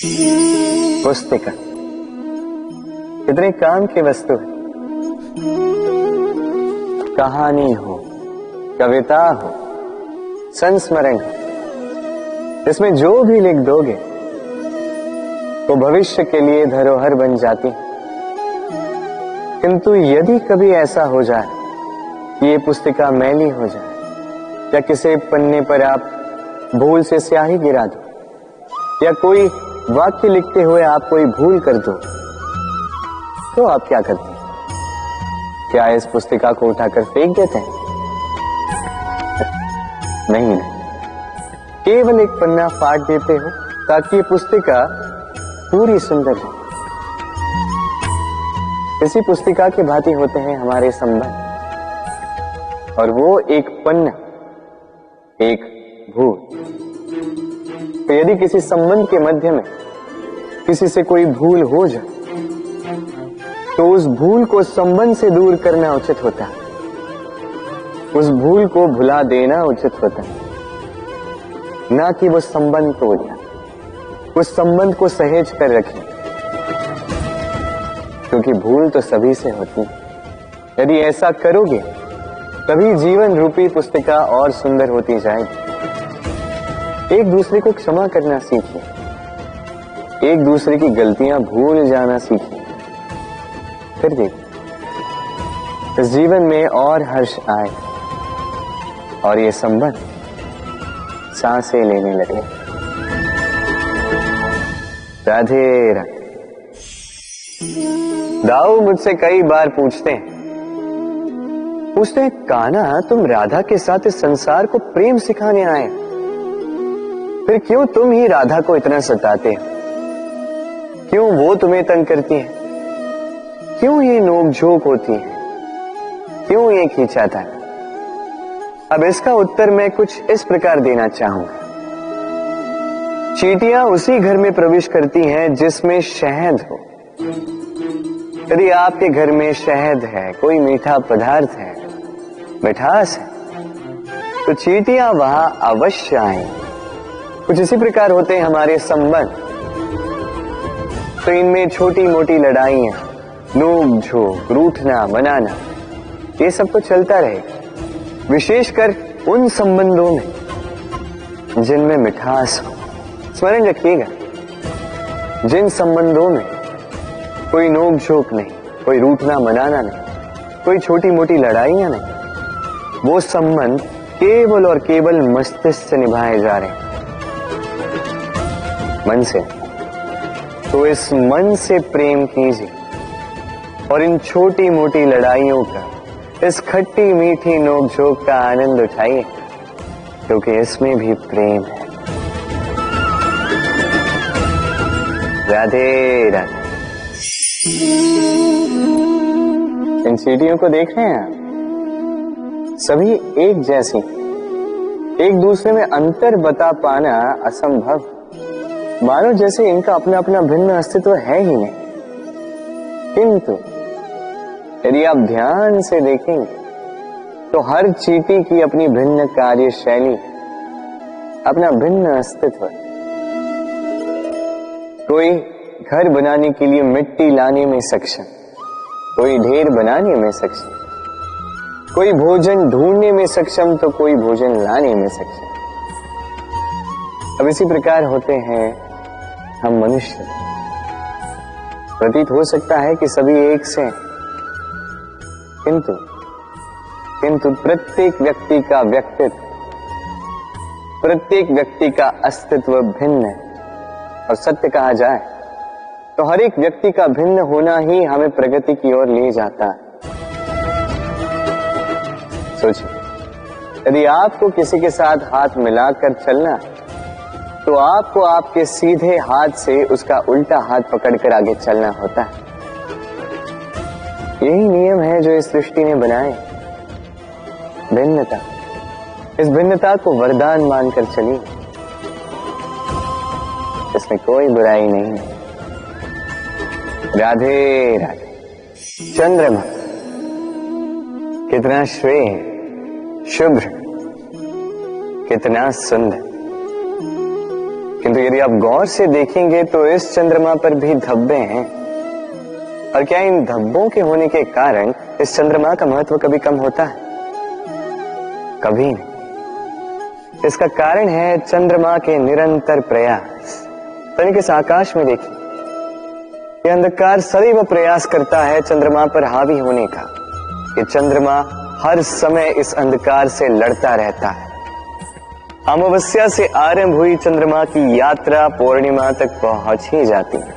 पुस्तिका कितने काम की वस्तु है। कहानी हो, कविता हो, संस्मरण हो, इसमें जो भी लिख दोगे तो भविष्य के लिए धरोहर बन जाती है। किंतु यदि कभी ऐसा हो जाए कि ये पुस्तिका मैली हो जाए या किसी पन्ने पर आप भूल से स्याही गिरा दो या कोई वाक्य लिखते हुए आप कोई भूल कर दो, तो आप क्या करते हैं? क्या इस पुस्तिका को उठाकर फेंक देते हैं? नहीं, केवल एक पन्ना फाड़ देते हो ताकि ये पुस्तिका पूरी सुंदर हो। इसी पुस्तिका के भांति होते हैं हमारे संबंध, और वो एक पन्ना, एक भूल। तो यदि किसी संबंध के मध्य में किसी से कोई भूल हो जाए तो उस भूल को संबंध से दूर करना उचित होता है, उस भूल को भुला देना उचित होता है, ना कि वो संबंध तोड़ देना। उस संबंध को सहेज कर रखें, क्योंकि भूल तो सभी से होती है। यदि ऐसा करोगे तभी जीवन रूपी पुस्तिका और सुंदर होती जाएगी। एक दूसरे को क्षमा करना सीखिए, एक दूसरे की गलतियां भूल जाना सीखिए, फिर देखिए इस जीवन में और हर्ष आए और ये संबंध सांसें लेने लगे। राधे राधे। दाऊ मुझसे कई बार पूछते हैं कान्हा, तुम राधा के साथ इस संसार को प्रेम सिखाने आए, फिर क्यों तुम ही राधा को इतना सताते हो? क्यों वो तुम्हें तंग करती है? क्यों ये नोक-झोंक होती है? क्यों ये खींचाता है? अब इसका उत्तर मैं कुछ इस प्रकार देना चाहूंगा। चींटियां उसी घर में प्रवेश करती हैं जिसमें शहद हो। यदि आपके घर में शहद है, कोई मीठा पदार्थ है, मिठास है, तो चींटियां वहां अवश्य आए। कुछ इसी प्रकार होते हैं हमारे संबंध। तो इनमें छोटी मोटी लड़ाइयां, नोक झोंक, रूठना मनाना, ये सब तो चलता रहेगा, विशेषकर उन संबंधों में जिनमें मिठास हो। स्मरण रखिएगा, जिन संबंधों में कोई नोक झोंक नहीं, कोई रूठना मनाना नहीं, कोई छोटी मोटी लड़ाइयां नहीं, वो संबंध केवल और केवल मस्तिष्क से निभाए जा रहे हैं, मन से। तो इस मन से प्रेम कीजिए और इन छोटी मोटी लड़ाइयों का, इस खट्टी मीठी नोक-झोंक का आनंद उठाइए, क्योंकि इसमें भी प्रेम है। राधे राधे। इन चींटियों को देख रहे हैं आप? सभी एक जैसी, एक दूसरे में अंतर बता पाना असंभव, मानो जैसे इनका अपना अपना भिन्न अस्तित्व है ही नहीं। किंतु यदि आप ध्यान से देखेंगे तो हर चींटी की अपनी भिन्न कार्यशैली, अपना भिन्न अस्तित्व। कोई घर बनाने के लिए मिट्टी लाने में सक्षम, कोई ढेर बनाने में सक्षम, कोई भोजन ढूंढने में सक्षम, तो कोई भोजन लाने में सक्षम। अब इसी प्रकार होते हैं हम मनुष्य। प्रतीत हो सकता है कि सभी एक से, किंतु प्रत्येक व्यक्ति का व्यक्तित्व, प्रत्येक व्यक्ति का अस्तित्व भिन्न है। और सत्य कहा जाए तो हर एक व्यक्ति का भिन्न होना ही हमें प्रगति की ओर ले जाता है। सोचिए, यदि आपको किसी के साथ हाथ मिलाकर चलना, तो आपको आपके सीधे हाथ से उसका उल्टा हाथ पकड़कर आगे चलना होता है। यही नियम है जो इस सृष्टि ने बनाए। भिन्नता, इस भिन्नता को वरदान मानकर चलिए, इसमें कोई बुराई नहीं है। राधे राधे। चंद्रमा कितना श्वेत, शुभ्र, कितना सुंदर, किंतु यदि आप गौर से देखेंगे तो इस चंद्रमा पर भी धब्बे हैं। और क्या इन धब्बों के होने के कारण इस चंद्रमा का महत्व कभी कम होता है? कभी नहीं। इसका कारण है चंद्रमा के निरंतर प्रयास। तनिक इस आकाश में देखिए, यह अंधकार सदैव प्रयास करता है चंद्रमा पर हावी होने का। ये चंद्रमा हर समय इस अंधकार से लड़ता रहता है। अमावस्या से आरंभ हुई चंद्रमा की यात्रा पूर्णिमा तक पहुंच ही जाती है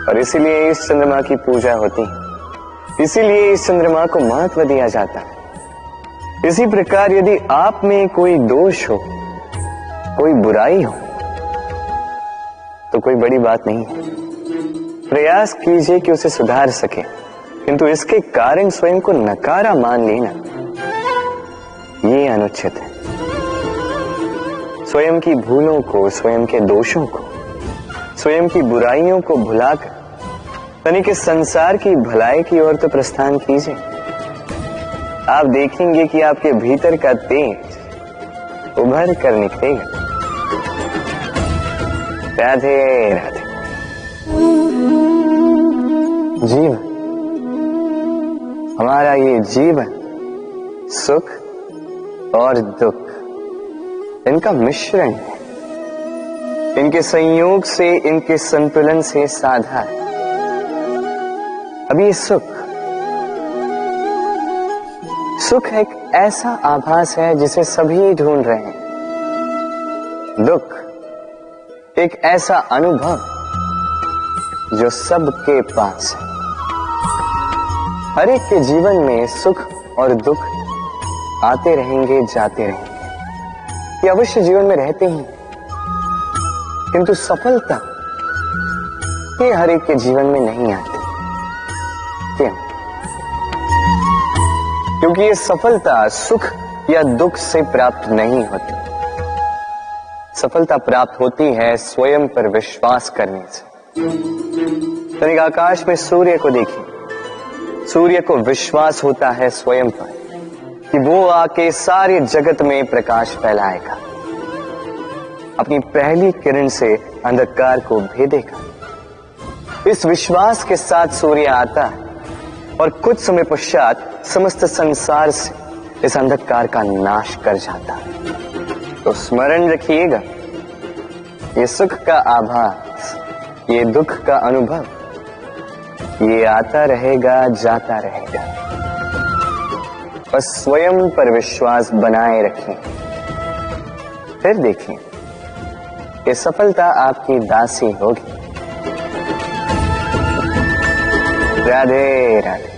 और इसीलिए इस चंद्रमा की पूजा होती है, इसीलिए इस चंद्रमा को महत्व दिया जाता है। इसी प्रकार यदि आप में कोई दोष हो, कोई बुराई हो, तो कोई बड़ी बात नहीं है। प्रयास कीजिए कि उसे सुधार सके, किंतु इसके कारण स्वयं को नकारा मान लेना ये अनुचित है। स्वयं की भूलों को, स्वयं के दोषों को, स्वयं की बुराइयों को भुलाकर तनिक इस संसार की भलाई की ओर तो प्रस्थान कीजिए। आप देखेंगे कि आपके भीतर का तेज उभर कर निकलेगा। राधे राधे। जीवन, हमारा ये जीवन सुख और दुख, इनका मिश्रण है। इनके संयोग से, इनके संतुलन से साधा है। अब ये सुख एक ऐसा आभास है जिसे सभी ढूंढ रहे हैं। दुख एक ऐसा अनुभव जो सबके पास है। हर एक के जीवन में सुख और दुख आते रहेंगे, जाते रहेंगे। ये अवश्य जीवन में रहते ही, किंतु सफलता ये हर एक के जीवन में नहीं आती। क्यों? क्योंकि ये सफलता सुख या दुख से प्राप्त नहीं होती। सफलता प्राप्त होती है स्वयं पर विश्वास करने से। तनिक आकाश में सूर्य को देखिए। सूर्य को विश्वास होता है स्वयं पर कि वो आके सारे जगत में प्रकाश फैलाएगा, अपनी पहली किरण से अंधकार को भेदेगा। इस विश्वास के साथ सूर्य आता है और कुछ समय पश्चात समस्त संसार से इस अंधकार का नाश कर जाता है। तो स्मरण रखिएगा, ये सुख का आभास, ये दुख का अनुभव, ये आता रहेगा, जाता रहेगा। बस स्वयं पर विश्वास बनाए रखें, फिर देखें ये सफलता आपकी दासी होगी। राधे राधे।